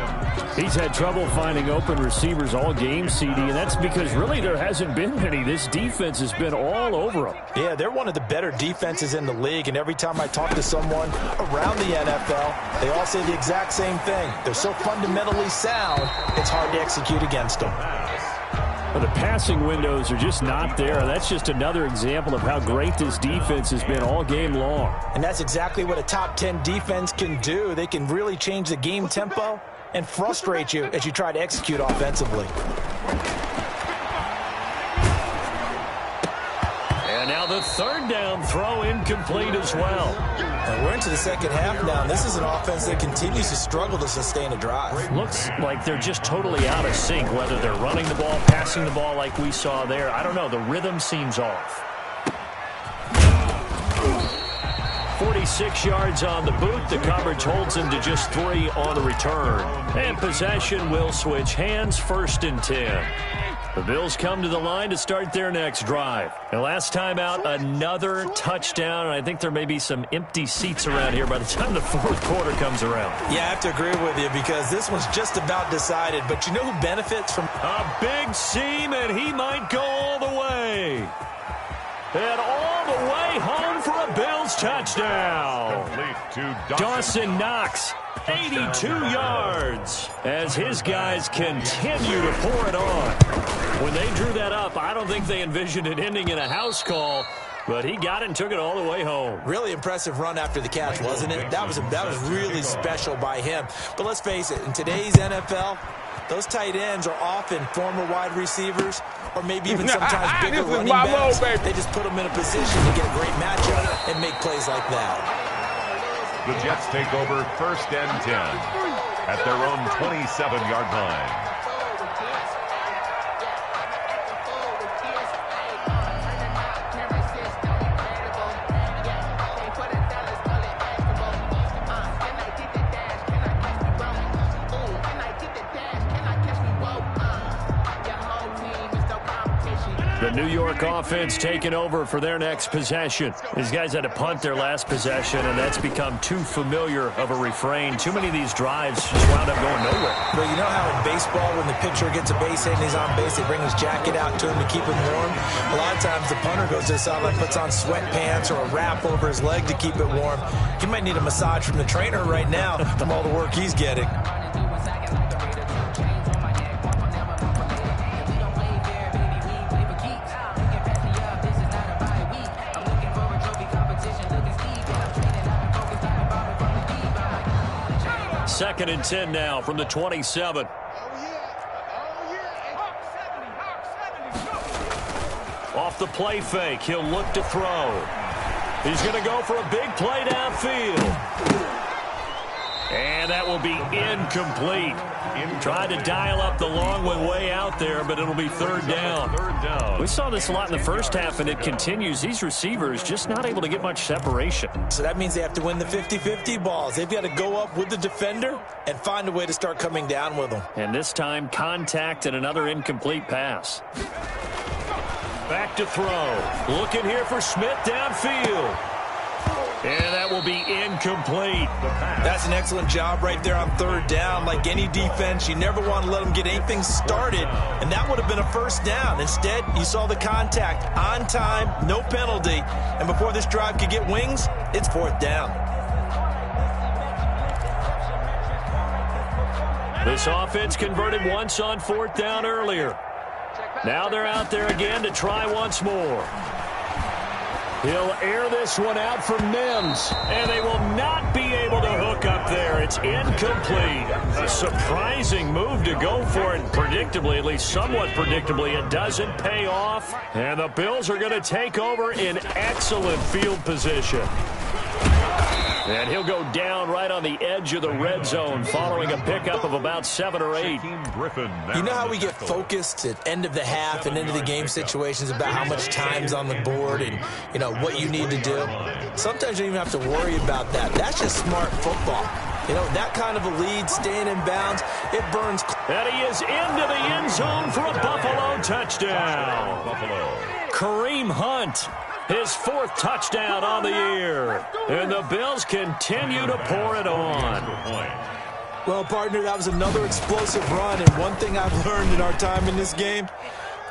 He's had trouble finding open receivers all game, CD, and that's because really there hasn't been many. This defense has been all over them. Yeah, they're one of the better defenses in the league, and every time I talk to someone around the NFL, they all say the exact same thing. They're so fundamentally sound, it's hard to execute against them. Well, the passing windows are just not there. That's just another example of how great this defense has been all game long. And that's exactly what a top 10 defense can do. They can really change the game tempo and frustrate you as you try to execute offensively. And now the third down throw incomplete as well. And we're into the second half now. This is an offense that continues to struggle to sustain a drive. Looks like they're just totally out of sync, whether they're running the ball, passing the ball like we saw there. I don't know. The rhythm seems off. 46 yards on the boot. The coverage holds him to just 3 on the return. And possession will switch hands, 1st and 10. The Bills come to the line to start their next drive. And last time out, another touchdown. And I think there may be some empty seats around here by the time the fourth quarter comes around. Yeah, I have to agree with you because this one's just about decided. But you know who benefits from a big seam, and he might go all the way. And all the way home for a Bills touchdown. Dawson Knox, 82 yards, as his guys continue to pour it on. When they drew that up, I don't think they envisioned it ending in a house call, but he got it and took it all the way home. Really impressive run after the catch, wasn't it? That was really special by him. But let's face it, in today's NFL, those tight ends are often former wide receivers or maybe even sometimes bigger running backs. They just put them in a position to get a great matchup and make plays like that. The Jets take over 1st and 10 at their own 27-yard line. The New York offense taking over for their next possession. These guys had to punt their last possession, and that's become too familiar of a refrain. Too many of these drives just wound up going nowhere. But you know how in baseball, when the pitcher gets a base hit and he's on base, they bring his jacket out to him to keep him warm? A lot of times the punter goes to the sideline, puts on sweatpants or a wrap over his leg to keep it warm. He might need a massage from the trainer right now from all the work he's getting. Second and 10 now from the 27. Off the play fake, he'll look to throw. He's going to go for a big play downfield. And that will be incomplete. Tried to dial up the long one way out there, but it'll be third down. We saw this a lot in the first half, and it continues. These receivers just not able to get much separation. So that means they have to win the 50-50 balls. They've got to go up with the defender and find a way to start coming down with them. And this time, contact and another incomplete pass. Back to throw. Looking here for Smith downfield. And that will be incomplete. That's an excellent job right there on third down. Like any defense, you never want to let them get anything started, and that would have been a first down. Instead, you saw the contact on time, no penalty, and before this drive could get wings, it's fourth down. This offense converted once on fourth down earlier. Now they're out there again to try once more. He'll air this one out for Mims, and they will not be able to hook up there. It's incomplete. A surprising move to go for it. Predictably, at least somewhat predictably, it doesn't pay off. And the Bills are going to take over in excellent field position. And he'll go down right on the edge of the red zone following a pickup of about 7 or 8. You know how we get focused at end of the half and into the game situations about how much time's on the board and, you know, what you need to do? Sometimes you don't even have to worry about that. That's just smart football. You know, that kind of a lead, staying in bounds, it burns. And he is into the end zone for a Buffalo touchdown. Kareem Hunt. His fourth touchdown on the year. And the Bills continue to pour it on. Well, partner, that was another explosive run. And one thing I've learned in our time in this game,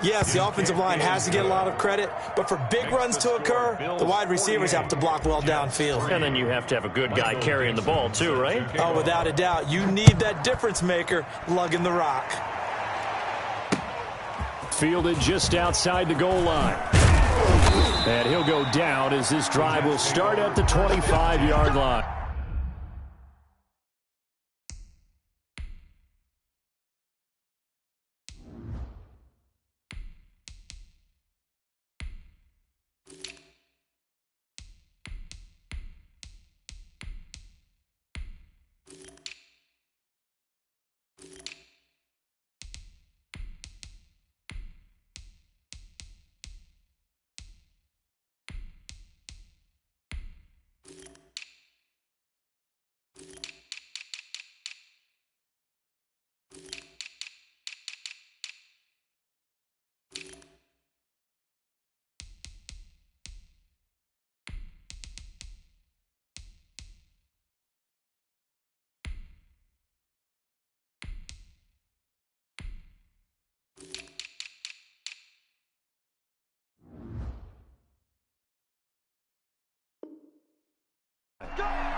yes, the offensive line has to get a lot of credit, but for big runs to occur, the wide receivers have to block well downfield. And then you have to have a good guy carrying the ball too, right? Oh, without a doubt. You need that difference maker lugging the rock. Fielded just outside the goal line. And he'll go down as this drive will start at the 25-yard line.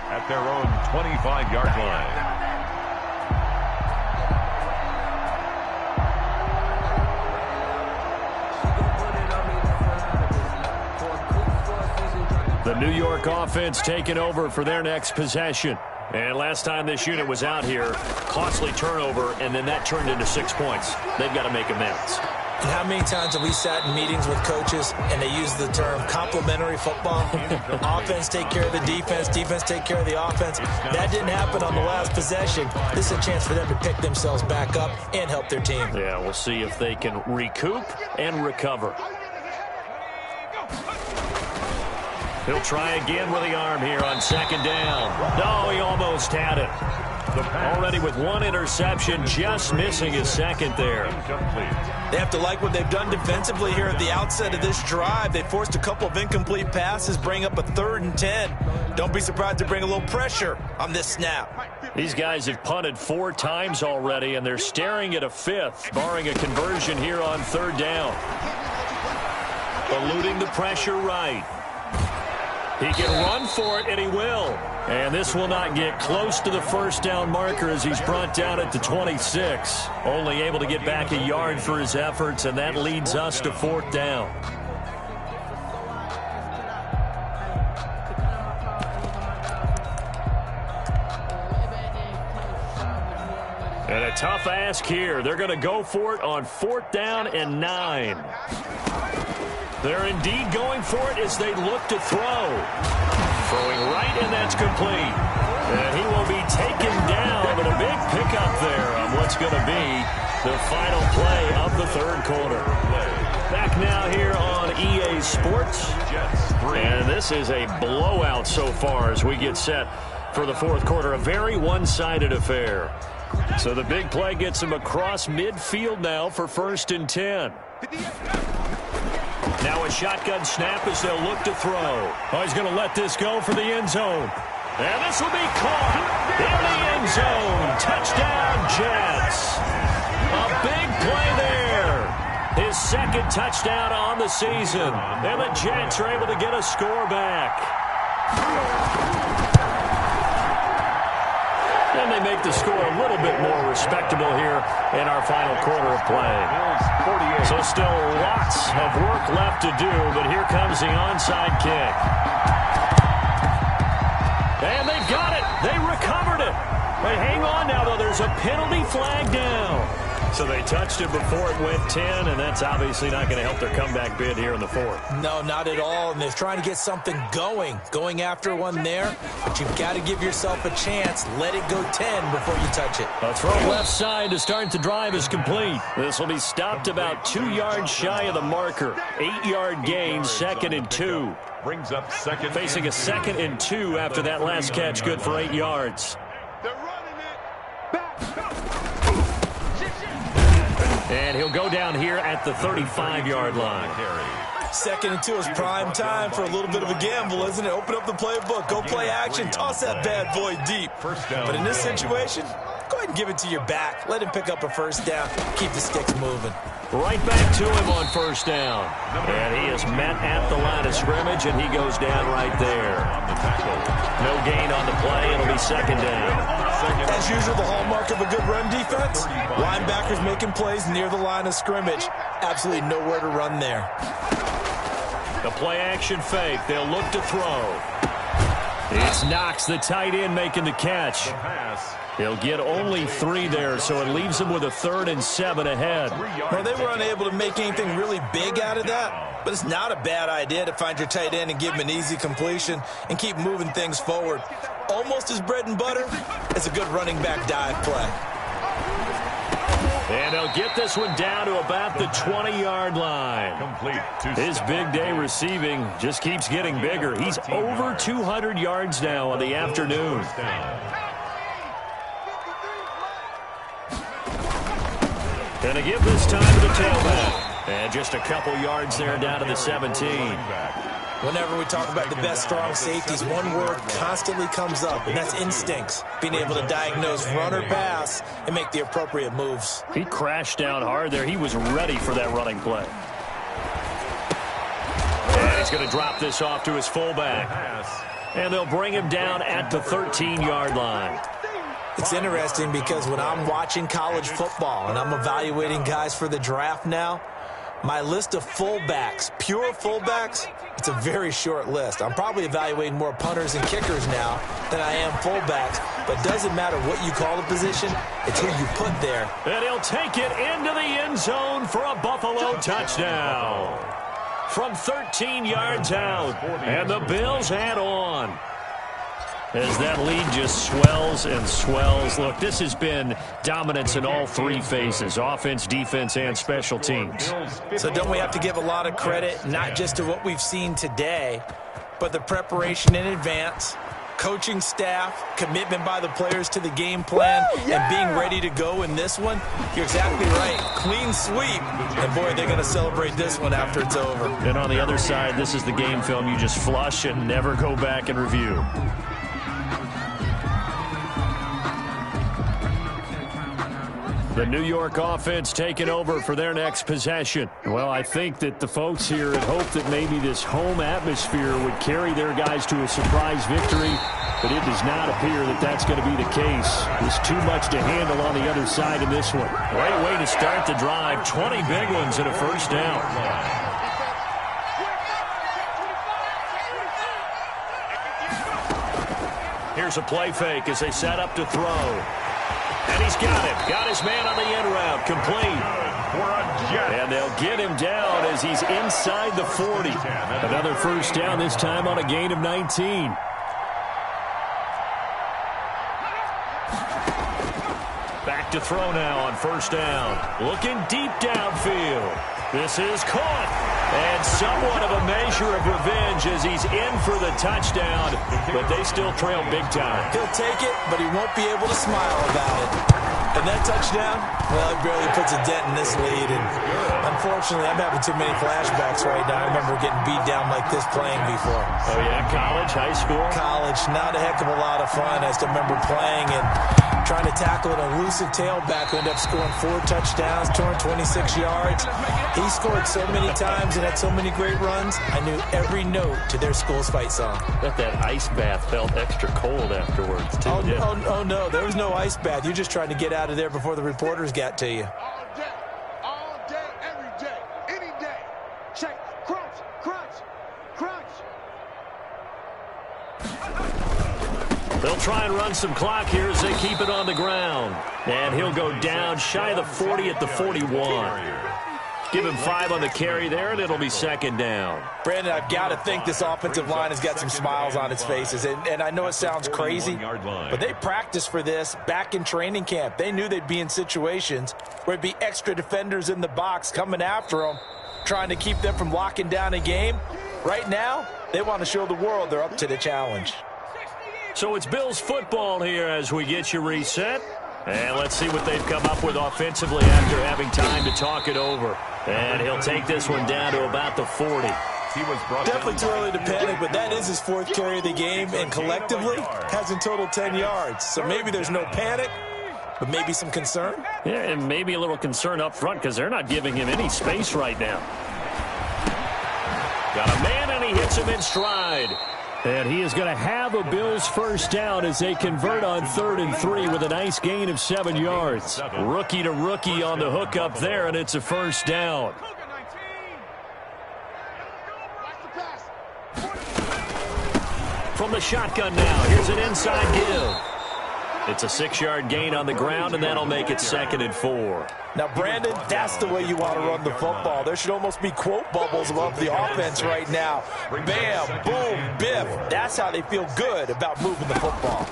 At their own 25-yard line. The New York offense taking over for their next possession. And last time this unit was out here, costly turnover, and then that turned into 6 points. They've got to make amends. And how many times have we sat in meetings with coaches and they use the term complementary football? Offense take care of the defense, defense take care of the offense. That didn't happen on the last possession. This is a chance for them to pick themselves back up and help their team. Yeah, we'll see if they can recoup and recover. He'll try again with the arm here on second down. No, he almost had it. Already with one interception, just missing his second there. They have to like what they've done defensively here at the outset of this drive. They forced a couple of incomplete passes, bring up a 3rd and 10. Don't be surprised to bring a little pressure on this snap. These guys have punted 4 times already, and they're staring at a 5th, barring a conversion here on 3rd down. Eluding the pressure right. He can run for it, and he will. And this will not get close to the first down marker as he's brought down at the 26. Only able to get back a yard for his efforts, and that leads us to 4th down. And a tough ask here. They're going to go for it on 4th down and 9. They're indeed going for it as they look to throw. Throwing right, and that's complete. And he will be taken down, but a big pickup there on what's going to be the final play of the 3rd quarter. Back now here on EA Sports. And this is a blowout so far as we get set for the 4th quarter. A very one-sided affair. So the big play gets him across midfield now for 1st and 10. Now a shotgun snap as they'll look to throw. Oh, he's going to let this go for the end zone. And this will be caught in the end zone. Touchdown, Jets. A big play there. His 2nd touchdown on the season. And the Jets are able to get a score back. And they make the score a little bit more respectable here in our final quarter of play. So still lots of work left to do, but here comes the onside kick. And they've got it. They recovered it. But hang on now, though. There's a penalty flag down. So they touched it before it went 10, and that's obviously not going to help their comeback bid here in the 4th. No, not at all, and they're trying to get something going after one there. But you've got to give yourself a chance. Let it go 10 before you touch it. A throw left side to start the drive is complete. This will be stopped about 2 yards shy of the marker. 8-yard gain, 2nd and 2. Brings up second. Facing a 2nd and 2 after that last catch, good for 8 yards. And he'll go down here at the 35-yard line. 2nd and 2 is prime time for a little bit of a gamble, isn't it? Open up the playbook, go play action, toss that bad boy deep. But in this situation, go ahead and give it to your back. Let him pick up a 1st down. Keep the sticks moving. Right back to him on 1st down. And he is met at the line of scrimmage, and he goes down right there. No gain on the play. It'll be 2nd down. As usual, the hallmark of a good run defense, linebackers making plays near the line of scrimmage. Absolutely nowhere to run there. The play action fake. They'll look to throw. It's Knox, the tight end, making the catch. He'll get only 3 there, so it leaves him with a 3rd and 7 ahead. Well, they were unable to make anything really big out of that, but it's not a bad idea to find your tight end and give him an easy completion and keep moving things forward. Almost his bread and butter. It's a good running back dive play. And they'll get this one down to about the 20-yard line. His big day receiving just keeps getting bigger. He's over 200 yards now on the afternoon. And to give this time to the tailback. And just a couple yards there down to the 17. Whenever we talk about the best strong safeties, one word constantly comes up, and that's instincts. Being able to diagnose run or pass and make the appropriate moves. He crashed down hard there. He was ready for that running play. And he's going to drop this off to his fullback. And they'll bring him down at the 13-yard line. It's interesting because when I'm watching college football and I'm evaluating guys for the draft now, my list of fullbacks, pure fullbacks, it's a very short list. I'm probably evaluating more punters and kickers now than I am fullbacks, but doesn't matter what you call the position, it's who you put there. And he'll take it into the end zone for a Buffalo touchdown. From 13 yards out, and the Bills add on. As that lead just swells and swells. Look, this has been dominance in all 3 phases, offense, defense, and special teams. So don't we have to give a lot of credit, not just to what we've seen today, but the preparation in advance, coaching staff, commitment by the players to the game plan, and being ready to go in this one, you're exactly right. Clean sweep. And, boy, they're going to celebrate this one after it's over. And on the other side, this is the game film you just flush and never go back and review. The New York offense taking over for their next possession. Well, I think that the folks here had hoped that maybe this home atmosphere would carry their guys to a surprise victory, but it does not appear that that's going to be the case. There's too much to handle on the other side in this one. Great way to start the drive. 20 big ones and a first down. Here's a play fake as they set up to throw. And he's got him. Got his man on the end route. Complete. And they'll get him down as he's inside the 40. Another first down, this time on a gain of 19. Back to throw now on first down. Looking deep downfield. This is caught. And somewhat of a measure of revenge as he's in for the touchdown, but they still trail big time. He'll take it, but he won't be able to smile about it. And that touchdown, well, it barely puts a dent in this lead. And unfortunately, I'm having too many flashbacks right now. I remember getting beat down like this playing before. Oh, yeah? College, high school? College. Not a heck of a lot of fun. I just remember playing and trying to tackle an elusive tailback who ended up scoring 4 touchdowns, 226 yards. He scored so many times and had so many great runs, I knew every note to their school's fight song. Bet that ice bath felt extra cold afterwards, too. Oh, no, there was no ice bath. You're just trying to get out of there before the reporters got to you. All day, every day, any day. Check, crunch, crunch, crunch. They'll try and run some clock here as they keep it on the ground. And he'll go down shy of the 40 at the 41. Give him 5 on the carry there, and it'll be second down. Brandon, I've got to think this offensive line has got some smiles on its faces. And I know it sounds crazy, but they practiced for this back in training camp. They knew they'd be in situations where there'd be extra defenders in the box coming after them, trying to keep them from locking down a game. Right now, they want to show the world they're up to the challenge. So it's Bills football here as we get you reset. And let's see what they've come up with offensively after having time to talk it over. And he'll take this one down to about the 40. Definitely too early to panic, but that is his 4th carry of the game, and collectively has in total 10 yards. So maybe there's no panic, but maybe some concern. Yeah, and maybe a little concern up front because they're not giving him any space right now. Got a man, and he hits him in stride. And he is going to have a Bills first down as they convert on 3rd and 3 with a nice gain of 7 yards. Rookie to rookie on the hook up there, and it's a first down. From the shotgun now, here's an inside give. It's a 6-yard gain on the ground, and that'll make it 2nd and 4. Now, Brandon, that's the way you want to run the football. There should almost be quote bubbles above the offense right now. Bam, boom, biff. That's how they feel good about moving the football.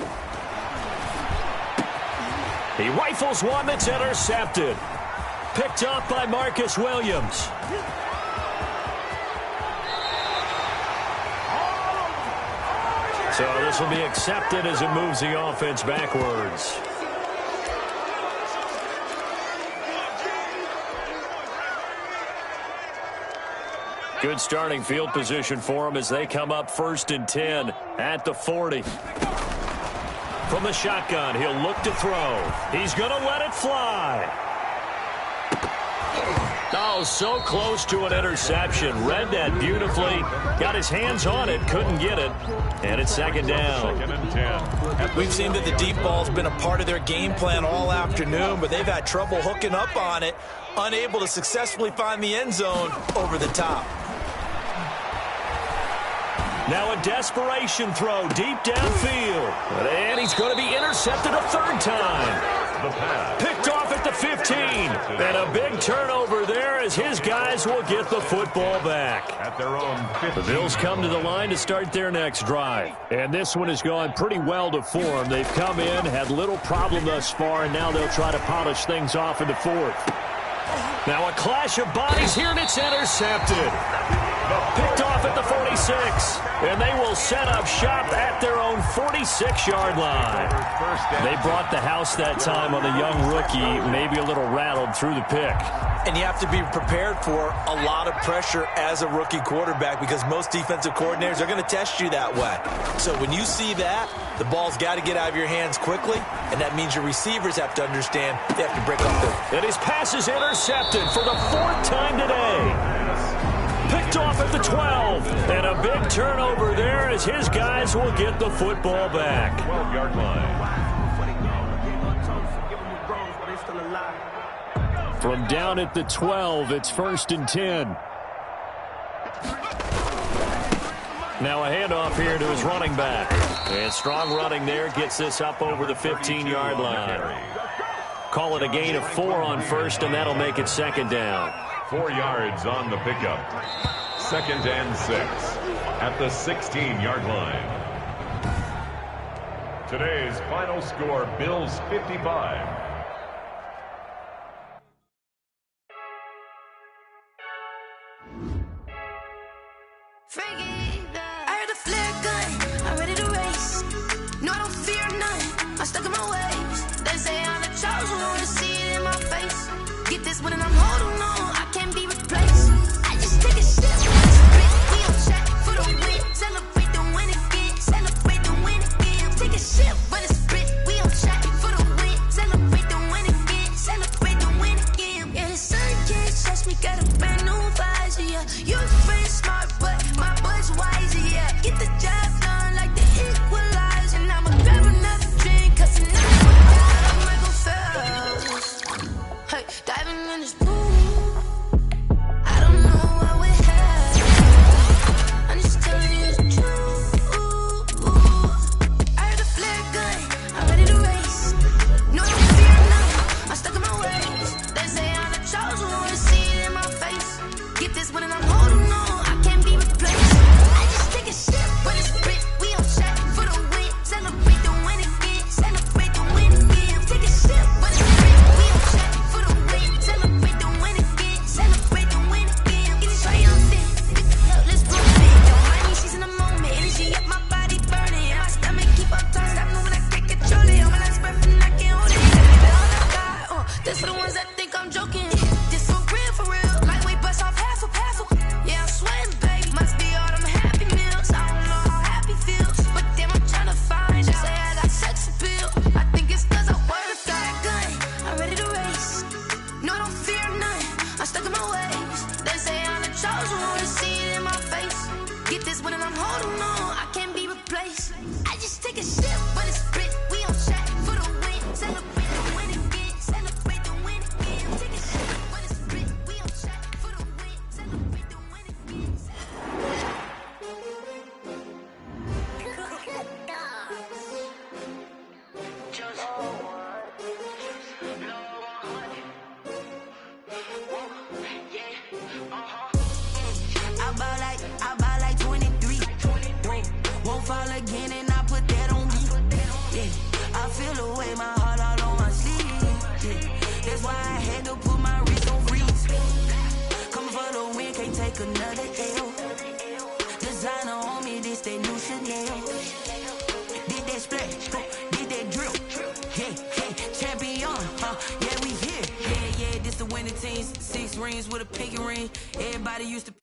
He rifles one that's intercepted. Picked up by Marcus Williams. So this will be accepted as it moves the offense backwards. Good starting field position for them as they come up 1st and 10 at the 40. From the shotgun, he'll look to throw. He's going to let it fly. Oh, so close to an interception. Read that beautifully. Got his hands on it. Couldn't get it. And it's 2nd down. 2nd and 10. We've seen that the deep ball's been a part of their game plan all afternoon, but they've had trouble hooking up on it, unable to successfully find the end zone over the top. Now a desperation throw deep downfield. And he's going to be intercepted a 3rd time. Picked off at the 15. And a big turnover there as his guys will get the football back. At their own 15. The Bills come to the line to start their next drive. And this one has gone pretty well to form. They've come in, had little problem thus far, and now they'll try to polish things off in the 4th. Now a clash of bodies here, and it's intercepted. Picked off at the 46, and they will set up shop at their own 46-yard line. They brought the house that time on the young rookie, maybe a little rattled through the pick. And you have to be prepared for a lot of pressure as a rookie quarterback because most defensive coordinators are going to test you that way. So when you see that, the ball's got to get out of your hands quickly, and that means your receivers have to understand they have to break up the... And his pass is intercepted for the 4th time today. Picked off at the 12, and a big turnover there as his guys will get the football back. 12-yard line. From down at the 12, it's 1st and 10. Now a handoff here to his running back. And strong running there gets this up over the 15-yard line. Call it a gain of 4 on 1st, and that'll make it 2nd down. 4 yards on the pickup. 2nd and 6 at the 16-yard line. Today's final score, Bills 55. I heard a flare gun, I'm ready to race. No, I don't fear none, I'm stuck in my ways. They say I'm the chosen one, to see it in my face. Get this one and I'm holding on, I can't be replaced. I just take a sip, we on track for the win. Celebrate the win again, celebrate the win again. Take a sip, but it's split, we on track for the win. Celebrate the win again, celebrate the win again. Yeah, the sun can't touch me, got a brand new visor, yeah. You're friend smart, but my bud's wiser, yeah. Get the job done like the equalizer. And I'ma grab another drink, cause tonight I'm Michael Phelps. Hey, diving in this pool, I don't know what we have. I'm just telling you the truth. I heard a flare gun, I'm ready to race. No, I don't fear none, I'm stuck in my ways. They say I'm the chosen one, to see it in my face. Get this one and I'm holding on, I can't be replaced. I just take a sip, but it's split, we on track for the win. Celebrate the win again, celebrate the win again. Take a sip, but it's split, we on track for the win. Celebrate the win again, celebrate the win again. Get it triumphant, let's go big. Don't mind me, she's in the moment, energy up my body burning. My stomach keep on turning, stop moving, I can't control it. All my life's breath and I can't hold it. All I got, this for the ones that think I'm joking. This for real, lightweight bust off half a. Yeah, I'm sweating, baby. Must be all them happy meals. I don't know how happy feels, but damn, I'm trying to find out. Say I got sex appeal. I think it's cause I work that gun. I'm ready to race. No, I don't fear none. I'm stuck in my ways. They say I'm the chosen one, to see it in my face. Get this one and I'm holding on, I can't be replaced. I just take a sip, but it's split. We on track for the win. Celebrate the win again. Celebrate the win again. Take a sip, but it's split. We on track for the win. Celebrate the win again. I buy like 23. Won't fall again and I put that on me. Yeah, I feel the way, my heart all on my sleeve. Yeah, that's why I had to put my wrist on freeze. Coming for the win, can't take another L. Designer on me, this that new Chanel. Did that splash, did that drill. Yeah, champion, yeah, we here. Yeah, this the winning team. 6 rings with a pinky ring. Everybody used to